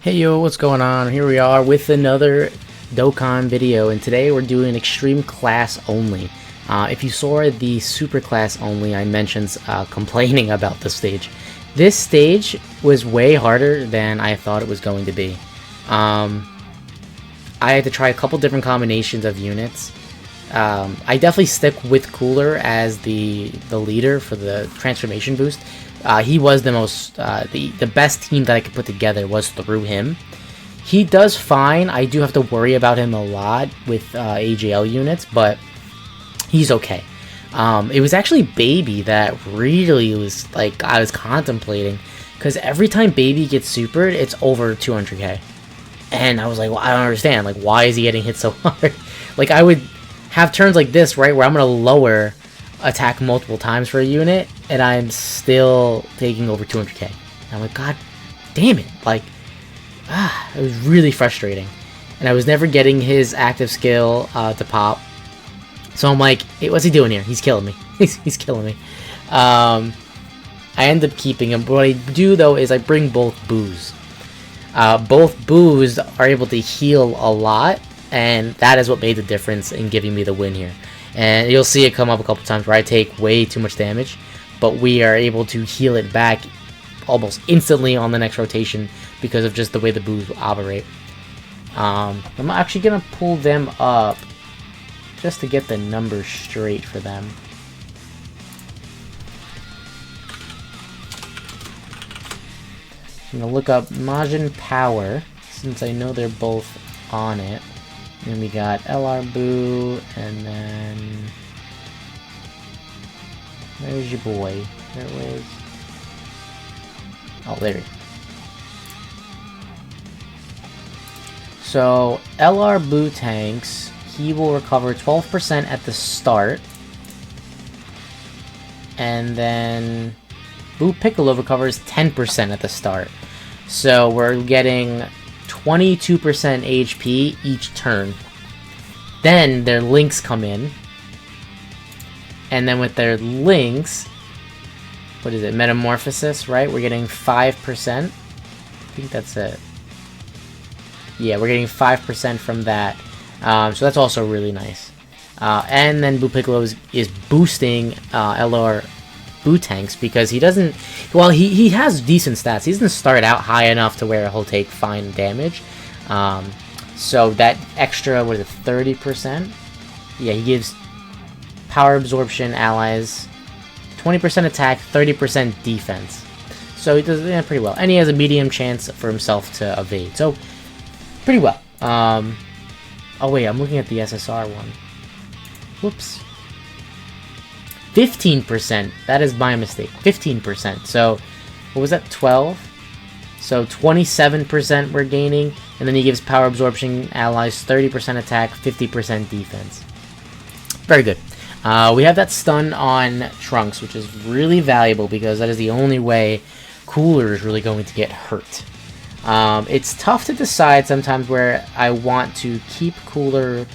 Hey yo, what's going on? Here we are with another Dokkan video, and today we're doing Extreme Class Only. If you saw the Super Class Only, I mentioned complaining about the stage. This stage was way harder than I thought it was going to be. I had to try a couple different combinations of units. I definitely stick with Cooler as the leader for the transformation boost. He was the most the best team that I could put together was through him. He does fine. I do have to worry about him a lot with AGL units, but he's okay. It was actually Baby that really was like I was contemplating, because every time Baby gets supered, it's over 200k, and I was like, well, I don't understand. Like, why is he getting hit so hard? Like, I would have turns like this, right, where I'm gonna lower attack multiple times for a unit, and I'm still taking over 200k. And I'm like, god damn it. Like, it was really frustrating. And I was never getting his active skill to pop. So I'm like, hey, what's he doing here? He's killing me. He's killing me. I end up keeping him. But what I do, though, is I bring both Boos. Both Boos are able to heal a lot, and that is what made the difference in giving me the win here. And you'll see it come up a couple times where I take way too much damage, but we are able to heal it back almost instantly on the next rotation because of just the way the Boos operate. I'm actually going to pull them up just to get the numbers straight for them. I'm going to look up Majin Power, since I know they're both on it. And we got LR Boo, and then where's your boy? There it is. Oh, there he is. So LR Boo tanks, he will recover 12% at the start, and then Boo Piccolo recovers 10% at the start. So we're getting 22% HP each turn. Then their links come in, and then with their links, what is it, Metamorphosis, right? We're getting 5%. I think that's it. Yeah, we're getting 5% from that. So that's also really nice. And then Boo Piccolo is boosting LR Boo tanks, because he doesn't, well, he has decent stats. He doesn't start out high enough to where he'll take fine damage. So that extra, what is it, 30%? Yeah, he gives power absorption allies 20% attack, 30% defense. So he does pretty well. And he has a medium chance for himself to evade. So, pretty well. Oh wait, I'm looking at the SSR one. Whoops. 15%. That is my mistake. 15%. So, what was that? 12? So 27% we're gaining, and then he gives power absorption allies 30% attack, 50% defense. Very good. We have that stun on Trunks, which is really valuable because that is the only way Cooler is really going to get hurt. It's tough to decide sometimes where I want to keep Cooler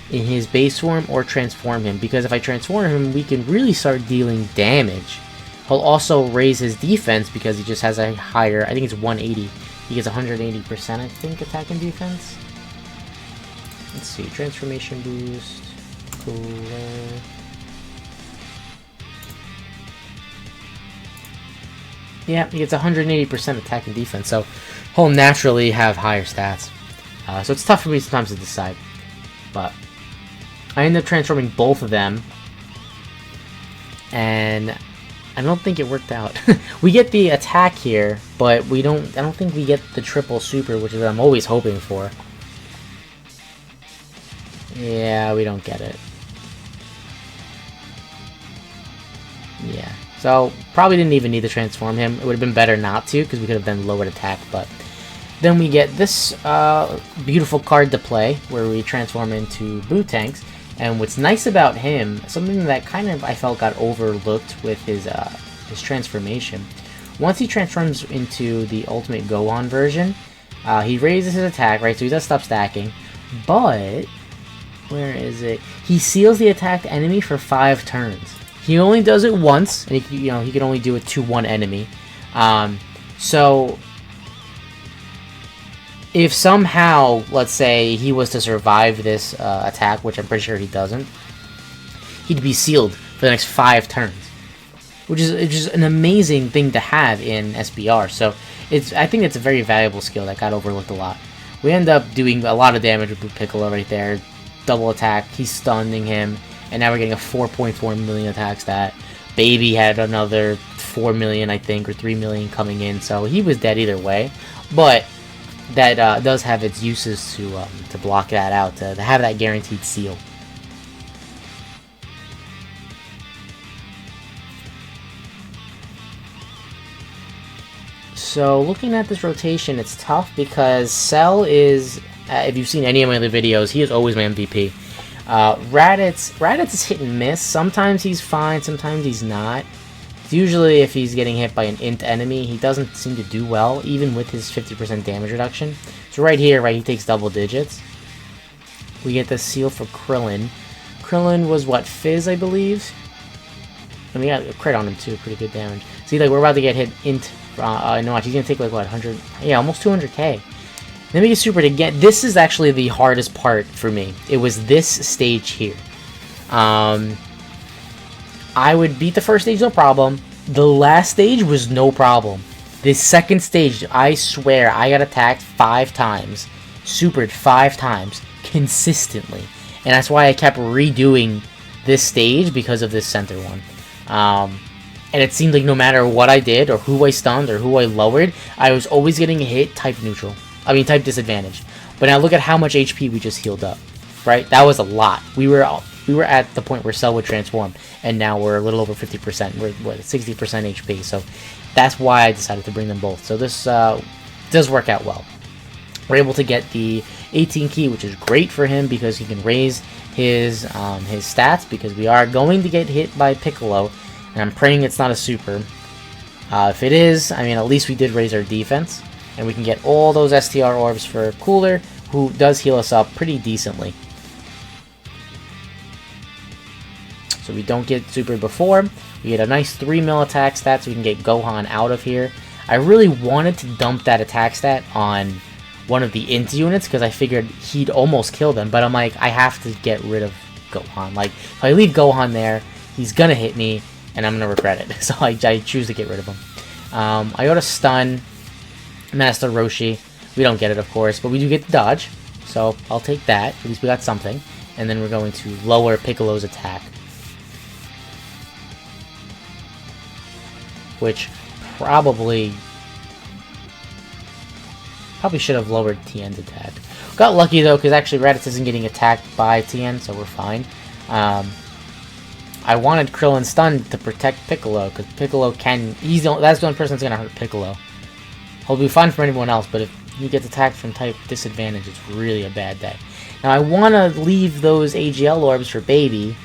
in his base form or transform him, because if I transform him, we can really start dealing damage. He'll also raise his defense because he just has a higher, I think it's 180. He gets 180%, I think, attack and defense. Let's see, transformation boost, Cooler. Yeah, he gets 180% attack and defense, so he'll naturally have higher stats. So it's tough for me sometimes to decide. But I end up transforming both of them, and I don't think it worked out. We get the attack here, but I don't think we get the triple super, which is what I'm always hoping for. Yeah, we don't get it. Yeah. So, probably didn't even need to transform him. It would have been better not to, because we could have then lowered attack, but then we get this beautiful card to play, where we transform into Boo tanks. And what's nice about him, something that kind of I felt got overlooked with his transformation, once he transforms into the Ultimate Gohan version, he raises his attack, right? So he does stop stacking, but where is it? He seals the attacked enemy for 5 turns. He only does it once, and he can only do it to one enemy. So if somehow, let's say, he was to survive this attack, which I'm pretty sure he doesn't, he'd be sealed for the next 5 turns, which is an amazing thing to have in SBR. So I think it's a very valuable skill that got overlooked a lot. We end up doing a lot of damage with Blue Piccolo right there. Double attack, he's stunning him, and now we're getting a 4.4 million attack stat. Baby had another 4 million, I think, or 3 million coming in, so he was dead either way. But that does have its uses to block that out, to have that guaranteed seal. So looking at this rotation, it's tough because Cell is, if you've seen any of my other videos, he is always my MVP. Raditz is hit and miss. Sometimes he's fine, sometimes he's not. Usually if he's getting hit by an int enemy, he doesn't seem to do well, even with his 50% damage reduction. So right here, right, he takes double digits. We get the seal for Krillin. Krillin was, what, Fizz, I believe? And we got a crit on him too, pretty good damage. See, like, we're about to get hit int. No, he's gonna take, like, what, 100? Yeah, almost 200k. Then we get super to get. This is actually the hardest part for me. It was this stage here. I would beat the first stage, no problem. The last stage was no problem. The second stage, I swear, I got attacked 5 times. Supered 5 times. Consistently. And that's why I kept redoing this stage because of this center one. And it seemed like no matter what I did, or who I stunned, or who I lowered, I was always getting hit type neutral. I mean, type disadvantage. But now look at how much HP we just healed up. Right? That was a lot. We were at the point where Cell would transform, and now we're a little over 50%. We're, what, 60% HP, so that's why I decided to bring them both. So this does work out well. We're able to get the 18 key, which is great for him because he can raise his stats, because we are going to get hit by Piccolo, and I'm praying it's not a super. If it is, I mean, at least we did raise our defense, and we can get all those STR orbs for Cooler, who does heal us up pretty decently. So we don't get super before. We get a nice 3 mil attack stat so we can get Gohan out of here. I really wanted to dump that attack stat on one of the int units because I figured he'd almost kill them, but I'm like, I have to get rid of Gohan. Like, if I leave Gohan there, he's gonna hit me, and I'm gonna regret it. So I choose to get rid of him. I go to stun Master Roshi. We don't get it, of course, but we do get the dodge. So I'll take that. At least we got something. And then we're going to lower Piccolo's attack, which probably should have lowered Tien's attack. Got lucky though, because actually Raditz isn't getting attacked by Tien, so we're fine. I wanted Krillin stun to protect Piccolo, because Piccolo can. That's the only person that's gonna hurt Piccolo. He'll be fine for anyone else, but if he gets attacked from type disadvantage, it's really a bad day. Now I want to leave those AGL orbs for Baby,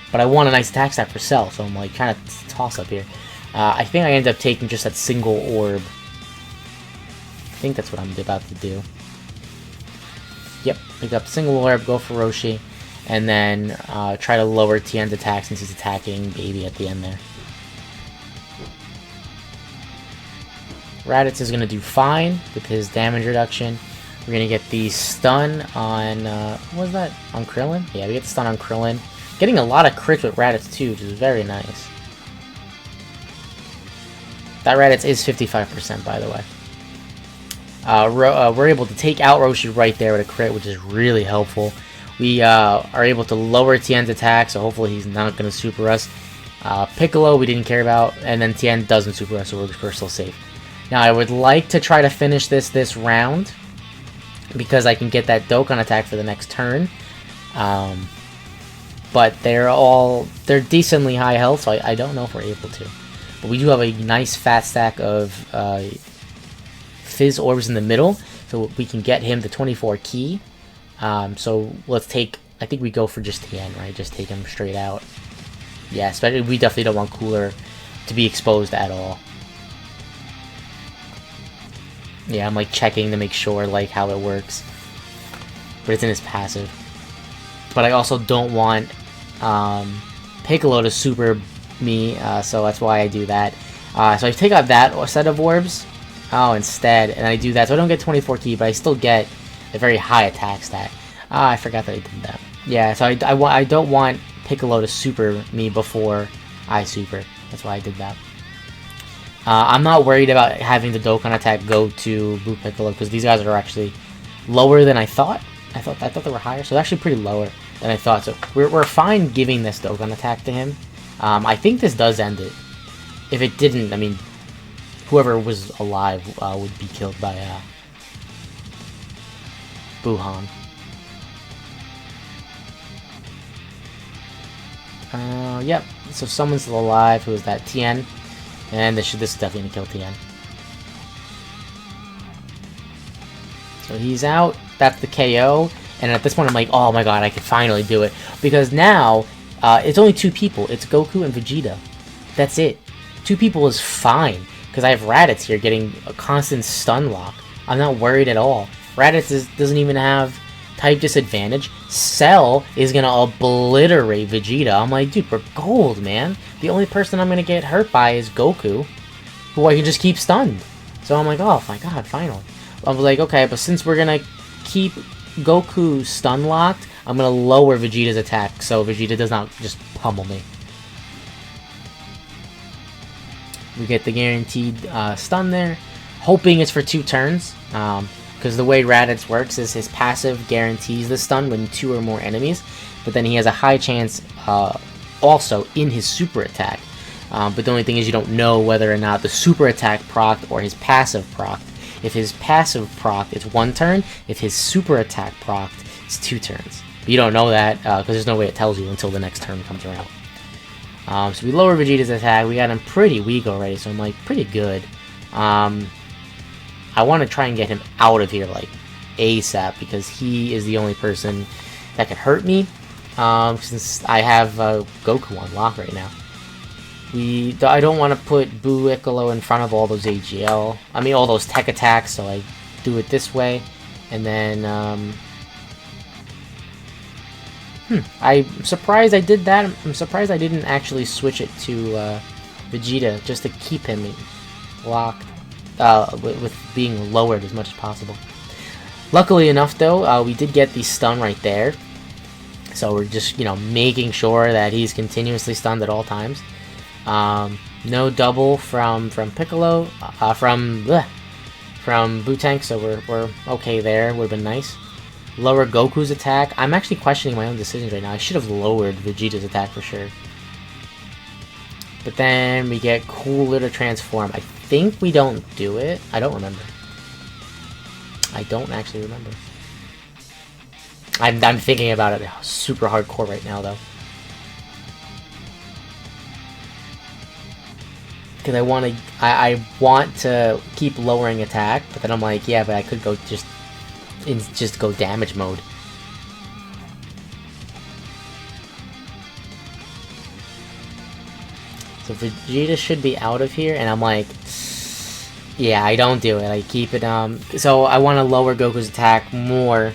but I want a nice attack stat for Cell, so I'm like kind of toss up here. I think I end up taking just that single orb. I think that's what I'm about to do. Yep, pick up single orb, go for Roshi, and then try to lower Tien's attack since he's attacking Baby at the end there. Raditz is going to do fine with his damage reduction. We're going to get the stun on, what was that? On Krillin? Yeah, we get the stun on Krillin. Getting a lot of crits with Raditz too, which is very nice. That Raditz is 55%, by the way. We're able to take out Roshi right there with a crit, which is really helpful. We are able to lower Tien's attack, so hopefully he's not going to super us. Piccolo we didn't care about, and then Tien doesn't super us, so we're still safe. Now I would like to try to finish this round, because I can get that Dokkan attack for the next turn. But they're decently high health, so I don't know if we're able to. But we do have a nice fat stack of Fizz orbs in the middle, so we can get him the 24 key. So let's take, I think we go for just Tien, right? Just take him straight out. Yeah, especially we definitely don't want Cooler to be exposed at all. Yeah, I'm like checking to make sure like how it works. But it's in his passive. But I also don't want Piccolo to super me, so that's why I do that. So I take out that set of orbs. Oh, instead, and I do that, so I don't get 24 ki, but I still get a very high attack stat. Ah, I forgot that I did that. Yeah, so I don't want Piccolo to super me before I super. That's why I did that. I'm not worried about having the Dokkan attack go to Blue Piccolo, because these guys are actually lower than I thought. I thought they were higher, so they're actually pretty lower than I thought. So we're fine giving this Dokkan attack to him. I think this does end it. If it didn't, I mean, whoever was alive would be killed by Buhan. Yep. So someone's still alive. Who is that? Tien. And this is definitely gonna kill Tien. So he's out. That's the KO. And at this point, I'm like, oh my god, I can finally do it. Because now, it's only 2 people. It's Goku and Vegeta. That's it. 2 people is fine. Because I have Raditz here getting a constant stun lock. I'm not worried at all. Raditz doesn't even have type disadvantage. Cell is going to obliterate Vegeta. I'm like, dude, we're gold, man. The only person I'm going to get hurt by is Goku, who I can just keep stunned. So I'm like, oh my god, finally. I was like, okay, but since we're going to keep Goku stun locked, I'm going to lower Vegeta's attack so Vegeta does not just pummel me. We get the guaranteed stun there, hoping it's for 2 turns, because the way Raditz works is his passive guarantees the stun when 2 or more enemies, but then he has a high chance also in his super attack. But the only thing is you don't know whether or not the super attack procced or his passive procced. If his passive procced, it's 1 turn. If his super attack procced, it's 2 turns. But you don't know that because there's no way it tells you until the next turn comes around. So we lower Vegeta's attack. We got him pretty weak already, so I'm like, pretty good. I want to try and get him out of here, like, ASAP, because he is the only person that could hurt me, since I have Goku on lock right now. I don't want to put Blue Piccolo in front of all those AGL, all those tech attacks, so I do it this way, and then, I'm surprised I did that. I'm surprised I didn't actually switch it to Vegeta, just to keep him locked, with being lowered as much as possible. Luckily enough, though, we did get the stun right there. So we're just, making sure that he's continuously stunned at all times. No double from Piccolo, from Bootank, so we're okay there. Would have been nice. Lower Goku's attack. I'm actually questioning my own decisions right now. I should have lowered Vegeta's attack for sure. But then we get Cooler to transform. I think we don't do it. I don't remember. I don't actually remember. I'm thinking about it super hardcore right now, though. Because I want to keep lowering attack, but then I'm like, yeah, but I could go just go damage mode. So Vegeta should be out of here, and I'm like, yeah, I don't do it. I keep it, so I want to lower Goku's attack more,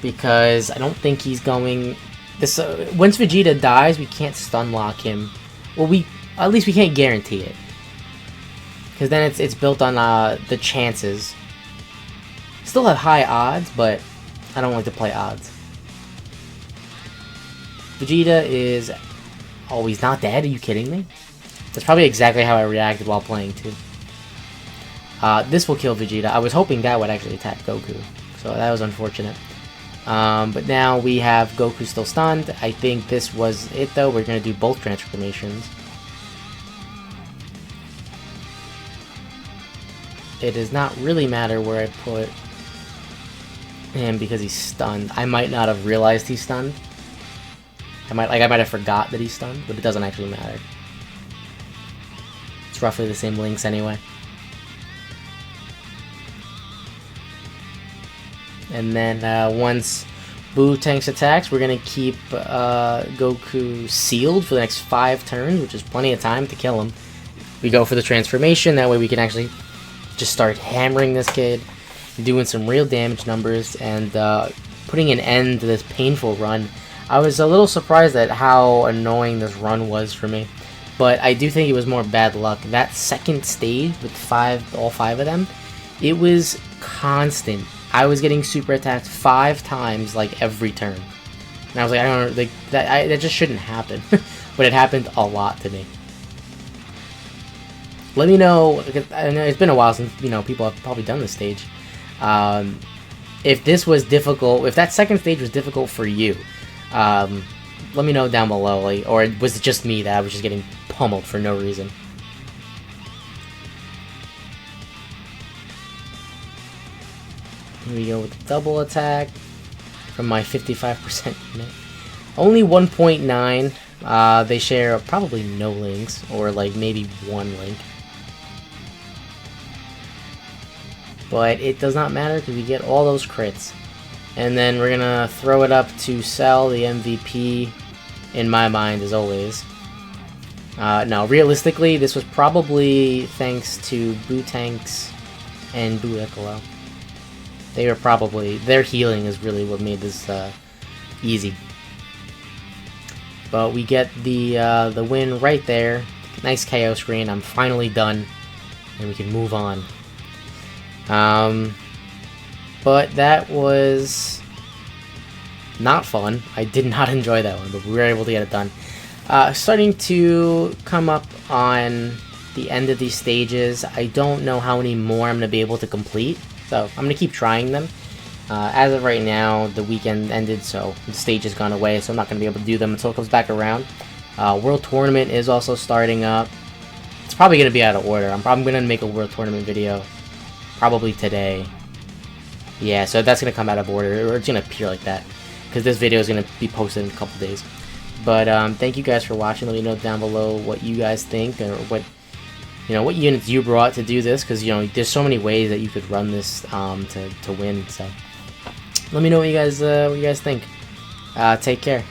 because I don't think he's going, once Vegeta dies, we can't stun lock him. Well, at least we can't guarantee it. Because then it's built on, the chances. Still have high odds, but I don't like to play odds. Vegeta is... Oh, he's not dead? Are you kidding me? That's probably exactly how I reacted while playing, too. This will kill Vegeta. I was hoping that would actually attack Goku. So that was unfortunate. But now we have Goku still stunned. I think this was it, though. We're going to do both transformations. It does not really matter where I put him because he's stunned. I might not have realized he's stunned. I might have forgot that he's stunned, but it doesn't actually matter. It's roughly the same links anyway. And then once Bootank's attacks, we're gonna keep Goku sealed for the next 5 turns, which is plenty of time to kill him. We go for the transformation, that way we can actually just start hammering this kid, doing some real damage numbers, and putting an end to this painful run. I was a little surprised at how annoying this run was for me. but I do think it was more bad luck. That second stage with all five of them, it was constant. I was getting super attacked 5 times like every turn, and I was like, I don't know, like that just shouldn't happen, but it happened a lot to me. Let me know. I know it's been a while since people have probably done this stage. If this was difficult, if that second stage was difficult for you, let me know down below. Like, or was it just me that I was just getting pummeled for no reason? Here we go with the double attack from my 55% unit. Only 1.9. They share probably no links, or like maybe 1 link. But it does not matter because we get all those crits. And then we're gonna throw it up to Cell, the MVP, in my mind, as always. No, realistically, this was probably thanks to Bootanks and Boo Ecolo. They were probably... their healing is really what made this easy. But we get the win right there. Nice KO screen. I'm finally done. And we can move on. But that was not fun. I did not enjoy that one, but we were able to get it done. Starting to come up on the end of these stages. I don't know how many more I'm going to be able to complete, so I'm going to keep trying them. As of right now, the weekend ended, so the stage has gone away, so I'm not going to be able to do them until it comes back around. World Tournament is also starting up. It's probably going to be out of order. I'm probably going to make a World Tournament video probably today. Yeah, so that's going to come out of order, or it's going to appear like that, because this video is going to be posted in a couple days. But thank you guys for watching. Let me know down below what you guys think, or what units you brought to do this, because there's so many ways that you could run this to win. So let me know what you guys think. Take care.